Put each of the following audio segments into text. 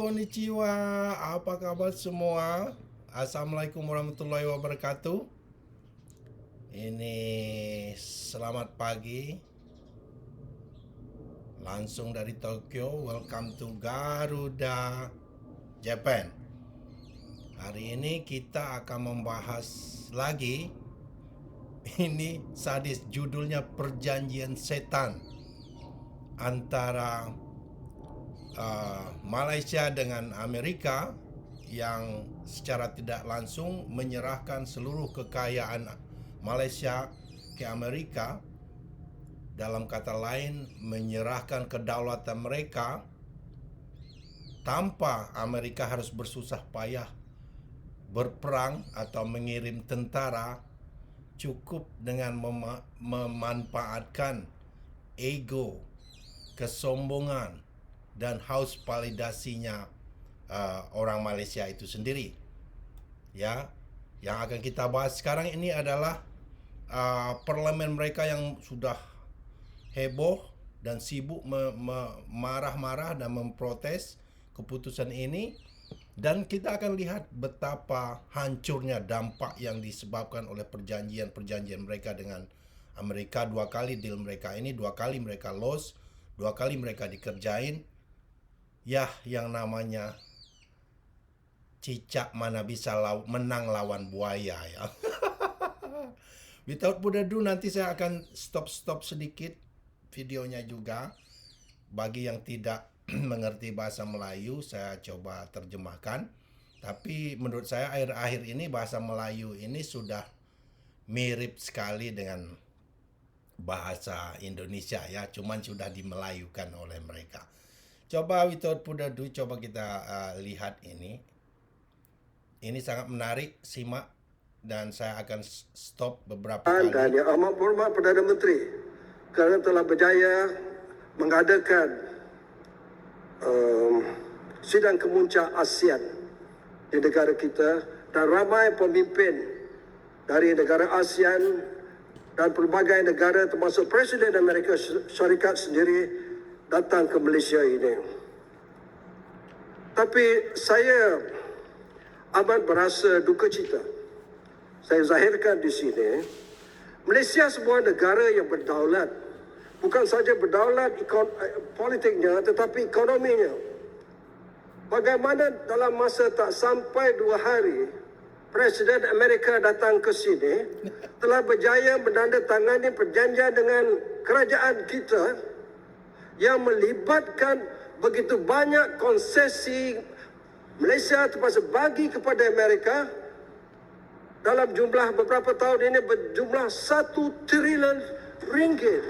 Konnichiwa, apa kabar semua? Assalamualaikum warahmatullahi wabarakatuh. Ini selamat pagi, langsung dari Tokyo. Welcome to Garuda, Japan. Hari ini kita akan membahas lagi. Ini sadis, judulnya Perjanjian Setan antara Malaysia dengan Amerika yang secara tidak langsung menyerahkan seluruh kekayaan Malaysia ke Amerika. Dalam kata lain, menyerahkan kedaulatan mereka tanpa Amerika harus bersusah payah berperang atau mengirim tentara, cukup dengan memanfaatkan ego, kesombongan, dan haus validasinya orang Malaysia itu sendiri. Ya, yang akan kita bahas sekarang ini adalah parlemen mereka yang sudah heboh dan sibuk marah-marah dan memprotes keputusan ini, dan kita akan lihat betapa hancurnya dampak yang disebabkan oleh perjanjian mereka dengan Amerika. 2 kali deal mereka ini, 2 kali mereka loss, 2 kali mereka dikerjain. Ya, yang namanya cicak mana bisa menang lawan buaya ya. Without further ado, nanti saya akan stop sedikit videonya juga. Bagi yang tidak mengerti bahasa Melayu, saya coba terjemahkan. Tapi menurut saya akhir-akhir ini bahasa Melayu ini sudah mirip sekali dengan bahasa Indonesia ya, cuman sudah dimelayukan oleh mereka. Coba without further ado, coba kita lihat ini. Ini sangat menarik, simak, dan saya akan stop beberapa kali. Dan Yang Amat Berhormat Perdana Menteri kerana telah berjaya mengadakan sidang kemuncak ASEAN di negara kita, dan ramai pemimpin dari negara ASEAN dan pelbagai negara termasuk Presiden Amerika Syarikat sendiri datang ke Malaysia ini. Tapi saya amat berasa duka cita. Saya zahirkan di sini, Malaysia sebuah negara yang berdaulat. Bukan saja berdaulat politiknya, tetapi ekonominya. Bagaimana dalam masa tak sampai 2 hari, Presiden Amerika datang ke sini, telah berjaya menandatangani perjanjian dengan kerajaan kita yang melibatkan begitu banyak konsesi Malaysia terpaksa bagi kepada Amerika dalam jumlah beberapa tahun ini berjumlah 1 trilion ringgit.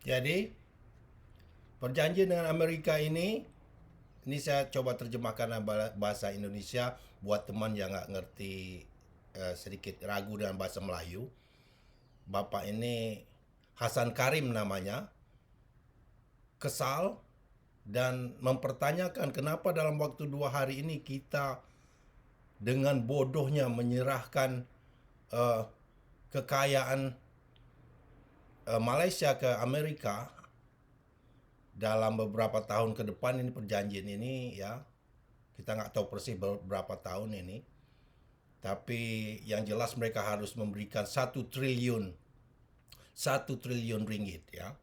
Jadi, perjanjian dengan Amerika ini saya coba terjemahkan dalam bahasa Indonesia buat teman yang nggak ngerti, sedikit ragu dengan bahasa Melayu. Bapak ini Hasan Karim namanya, kesal dan mempertanyakan kenapa dalam waktu 2 hari ini kita dengan bodohnya menyerahkan kekayaan Malaysia ke Amerika dalam beberapa tahun ke depan. Ini perjanjian ini ya, kita nggak tahu persis berapa tahun ini, tapi yang jelas mereka harus memberikan 1 triliun ringgit ya.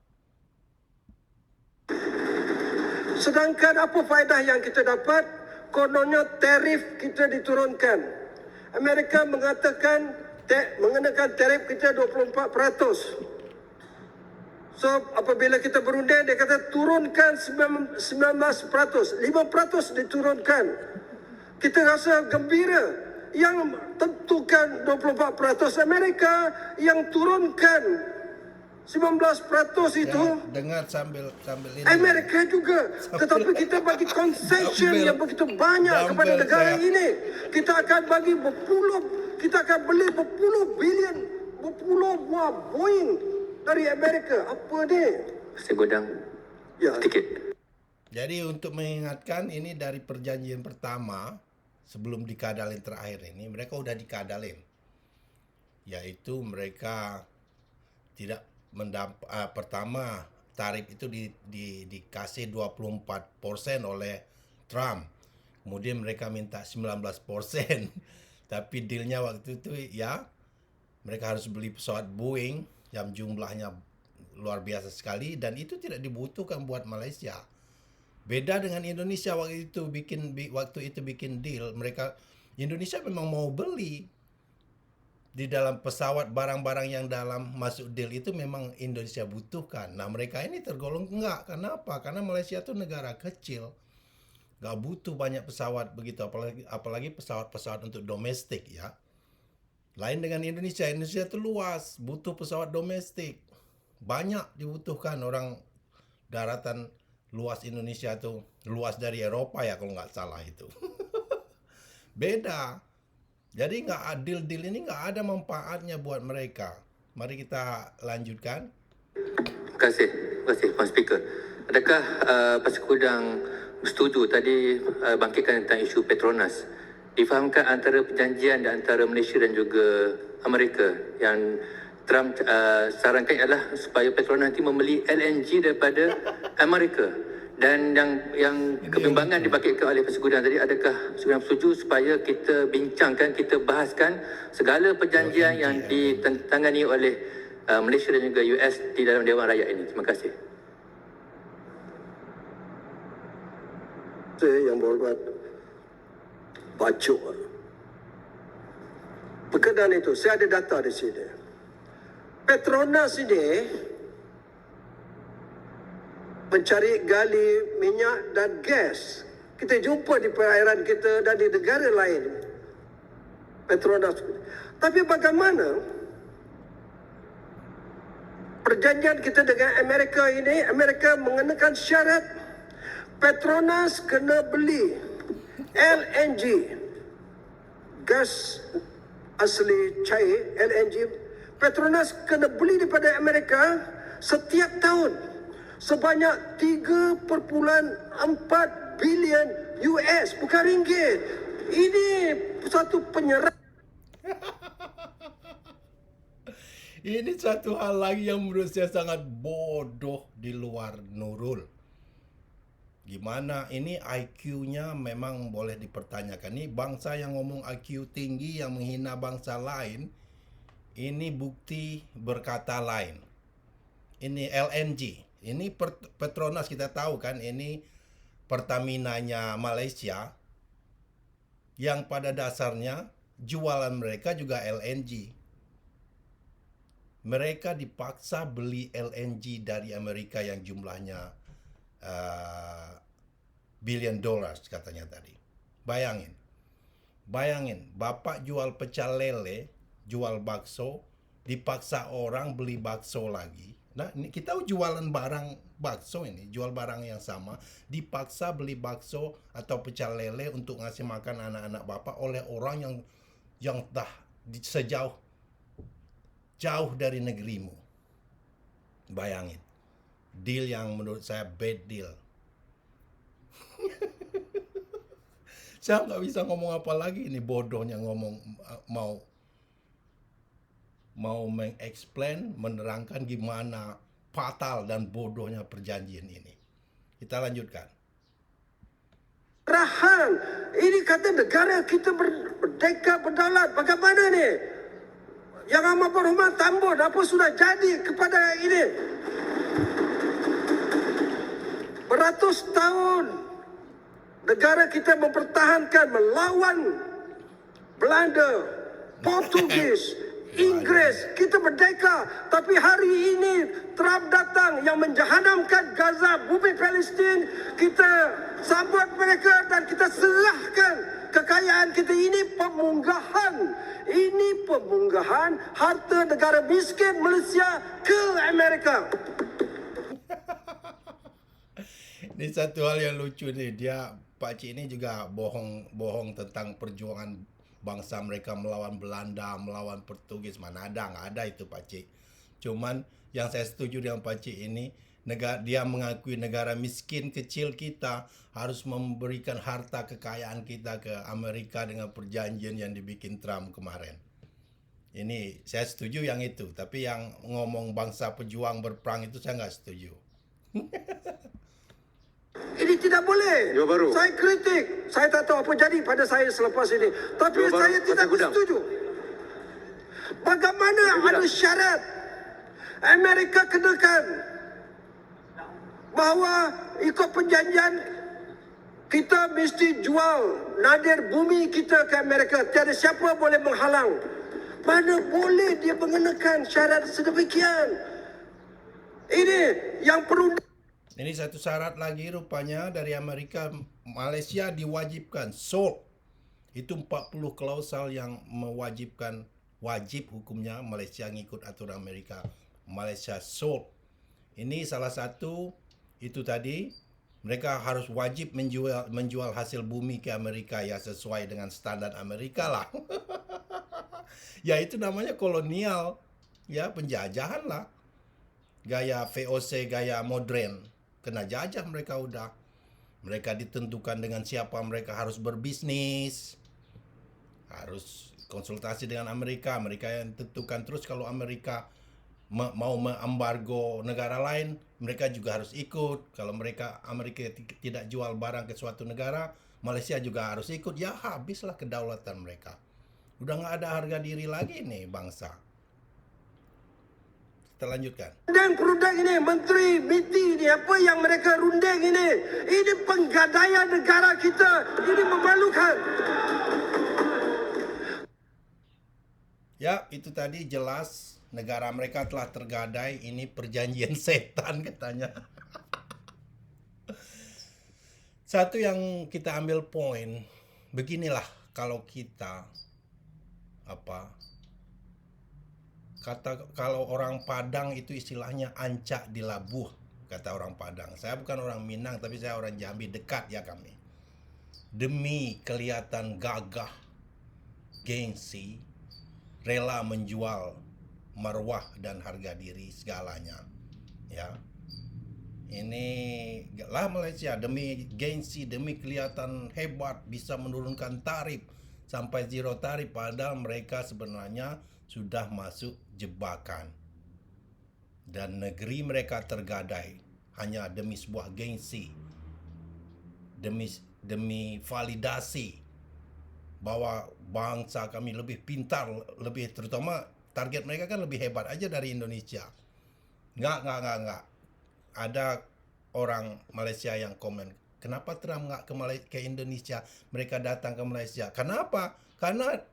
Sedangkan apa faedah yang kita dapat? Kononnya tarif kita diturunkan. Amerika mengatakan mengenakan tarif kita 24%. So apabila kita berunding, dia kata turunkan 19%, 5% diturunkan. Kita rasa gembira. Yang tentukan 24%, Amerika yang turunkan 19% itu Ya, dengar sambil ini. Amerika juga. Tetapi kita bagi concession yang begitu banyak kepada negara ini. Kita akan bagi kita akan beli berpuluh buah Boeing dari Amerika. Apa ni? Saya godang Ya. sedikit. Jadi untuk mengingatkan, ini dari perjanjian pertama sebelum dikadalin terakhir ini, mereka udah dikadalin. Yaitu mereka tidak pertama tarif itu dikasih 24% oleh Trump. Kemudian mereka minta 19%. Tapi dealnya waktu itu ya mereka harus beli pesawat Boeing yang jumlahnya luar biasa sekali dan itu tidak dibutuhkan buat Malaysia. Beda dengan Indonesia waktu itu bikin deal, Indonesia memang mau beli di dalam pesawat barang-barang yang dalam masuk deal itu memang Indonesia butuhkan. Nah, mereka ini tergolong enggak. Kenapa? Karena Malaysia itu negara kecil. Enggak butuh banyak pesawat begitu, apalagi pesawat-pesawat untuk domestik ya. Lain dengan Indonesia itu luas, butuh pesawat domestik. Banyak dibutuhkan orang daratan luas Indonesia itu, luas dari Eropa ya kalau nggak salah itu. Beda. Jadi deal ini nggak ada manfaatnya buat mereka. Mari kita lanjutkan. Terima kasih Pak Speaker. Adakah Pasir setuju tadi bangkitkan tentang isu Petronas? Difahamkan antara perjanjian di antara Malaysia dan juga Amerika yang Trump sarankan adalah supaya Petronas nanti membeli LNG daripada Amerika. Dan yang kebimbangan dibangkitkan oleh Pasir Gudang tadi, adakah Pasir Gudang setuju supaya kita bincangkan, kita bahaskan segala perjanjian yang ditangani oleh Malaysia dan juga US di dalam Dewan Rakyat ini? Terima kasih. Saya yang berhormat Bacok. Berkenaan itu, saya ada data di sini. Petronas ini mencari gali minyak dan gas. Kita jumpa di perairan kita dan di negara lain. Petronas. Tapi bagaimana perjanjian kita dengan Amerika ini? Amerika mengenakan syarat Petronas kena beli LNG, gas asli cair, LNG. Petronas kena beli daripada Amerika setiap tahun sebanyak 3.4 bilion US, bukan ringgit. Ini satu penyerahan. Ini satu hal lagi yang menurut saya sangat bodoh di luar Nurul. Gimana ini IQ-nya memang boleh dipertanyakan. Ini bangsa yang ngomong IQ tinggi yang menghina bangsa lain. Ini bukti berkata lain. Ini LNG. Ini Petronas kita tahu kan, ini Pertamina-nya Malaysia yang pada dasarnya jualan mereka juga LNG. Mereka dipaksa beli LNG dari Amerika yang jumlahnya billion dollars katanya tadi. Bayangin, bapak jual pecel lele, jual bakso, dipaksa orang beli bakso lagi. Nah, ini kita jualan barang bakso ini, jual barang yang sama, dipaksa beli bakso atau pecel lele untuk ngasih makan anak-anak bapak oleh orang yang sejauh dari negerimu. Bayangin. Deal yang menurut saya bad deal. Saya nggak bisa ngomong apa lagi, ini bodohnya ngomong mau mengexplain, menerangkan gimana fatal dan bodohnya perjanjian ini. Kita lanjutkan. Rahan, ini kata negara kita berdeka, berdaulat. Bagaimana ni? Yang amat berhormat Tambun, apa sudah jadi kepada ini? Beratus tahun negara kita mempertahankan melawan Belanda, Portugis, Inggris. Kita merdeka, tapi hari ini Trump datang yang menjahannamkan Gaza, bumi Palestin. Kita sambut mereka dan kita serahkan kekayaan kita. Ini pemunggahan harta negara miskin Malaysia ke Amerika. Ini satu hal yang lucu nih, Pak Cik ini juga bohong tentang perjuangan bangsa mereka melawan Belanda, melawan Portugis. Mana ada, nggak ada itu Pak Cik. Cuman yang saya setuju dengan Pak Cik ini, dia mengakui negara miskin kecil kita harus memberikan harta kekayaan kita ke Amerika dengan perjanjian yang dibikin Trump kemarin. Ini saya setuju yang itu, tapi yang ngomong bangsa pejuang berperang itu saya nggak setuju. Ini tidak boleh. Jawa Baru. Saya kritik. Saya tak tahu apa jadi pada saya selepas ini. Tapi Jawa Baru, saya tidak Pasir Gudang. bersetuju. Bagaimana ada syarat Amerika kenakan bahawa ikut perjanjian kita mesti jual nadir bumi kita ke Amerika. Tiada siapa boleh menghalang. Mana boleh dia mengenakan syarat sedemikian. Ini yang perlu. Ini satu syarat lagi rupanya dari Amerika. Malaysia diwajibkan sold. Itu 40 klausal yang mewajibkan, wajib hukumnya Malaysia ngikut aturan Amerika. Malaysia sold. Ini salah satu itu tadi, mereka harus wajib menjual hasil bumi ke Amerika ya sesuai dengan standar Amerika lah. Ya itu namanya kolonial, ya penjajahan lah. Gaya VOC, gaya modern. Kena jajah mereka udah. Mereka ditentukan dengan siapa mereka harus berbisnis. Harus konsultasi dengan Amerika. Amerika yang tentukan. Terus kalau Amerika mau mengembargo negara lain, mereka juga harus ikut. Kalau Amerika tidak jual barang ke suatu negara, Malaysia juga harus ikut. Ya habislah kedaulatan mereka. Udah nggak ada harga diri lagi nih bangsa. Kita lanjutkan. Produk ini, Menteri MITI ini, apa yang mereka runding ini. Ini penggadaian negara kita. Ini memalukan. Ya, itu tadi jelas negara mereka telah tergadai. Ini perjanjian setan katanya. Satu yang kita ambil poin, beginilah kalau kita kalau orang Padang itu istilahnya ancak di labuh, kata orang Padang. Saya bukan orang Minang, tapi saya orang Jambi, dekat ya kami. Demi kelihatan gagah, gengsi, rela menjual marwah dan harga diri segalanya. Ya. Ini lah Malaysia demi gengsi, demi kelihatan hebat bisa menurunkan tarif sampai zero tarif, padahal mereka sebenarnya sudah masuk jebakan. Dan negeri mereka tergadai hanya demi sebuah gengsi. Demi validasi bahwa bangsa kami lebih pintar, lebih, terutama target mereka kan lebih hebat aja dari Indonesia. Enggak. Ada orang Malaysia yang komen, kenapa Trump nggak ke Indonesia? Mereka datang ke Malaysia. Kenapa? Karena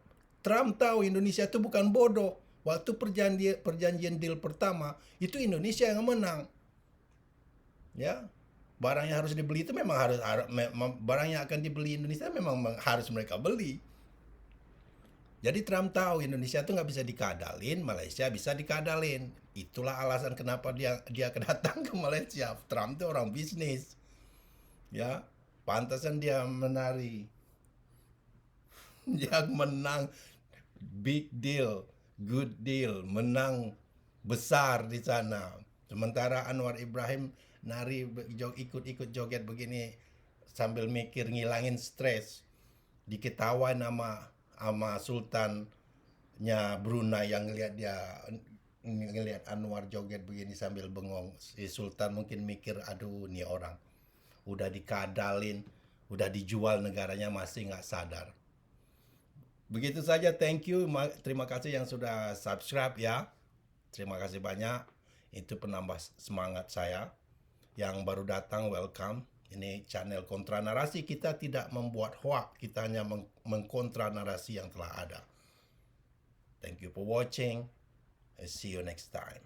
Trump tahu Indonesia itu bukan bodoh. Waktu perjanjian deal pertama, itu Indonesia yang menang. Ya, barang yang harus dibeli itu memang barang yang akan dibeli Indonesia memang harus mereka beli. Jadi Trump tahu Indonesia itu nggak bisa dikadalin, Malaysia bisa dikadalin. Itulah alasan kenapa dia datang ke Malaysia. Trump itu orang bisnis. Ya, pantasan dia menari. Dia menang big deal, good deal, menang besar di sana. Sementara Anwar Ibrahim nari ikut joget begini sambil mikir ngilangin stres. Diketawain sama sultannya Brunei yang ngelihat Anwar joget begini sambil bengong. Si sultan mungkin mikir, aduh nih orang udah dikadalin, udah dijual negaranya masih nggak sadar. Begitu saja, thank you. Terima kasih yang sudah subscribe ya. Terima kasih banyak. Itu penambah semangat saya. Yang baru datang, welcome. Ini channel Kontra Narasi. Kita tidak membuat hoax, kita hanya mengkontra narasi yang telah ada. Thank you for watching. See you next time.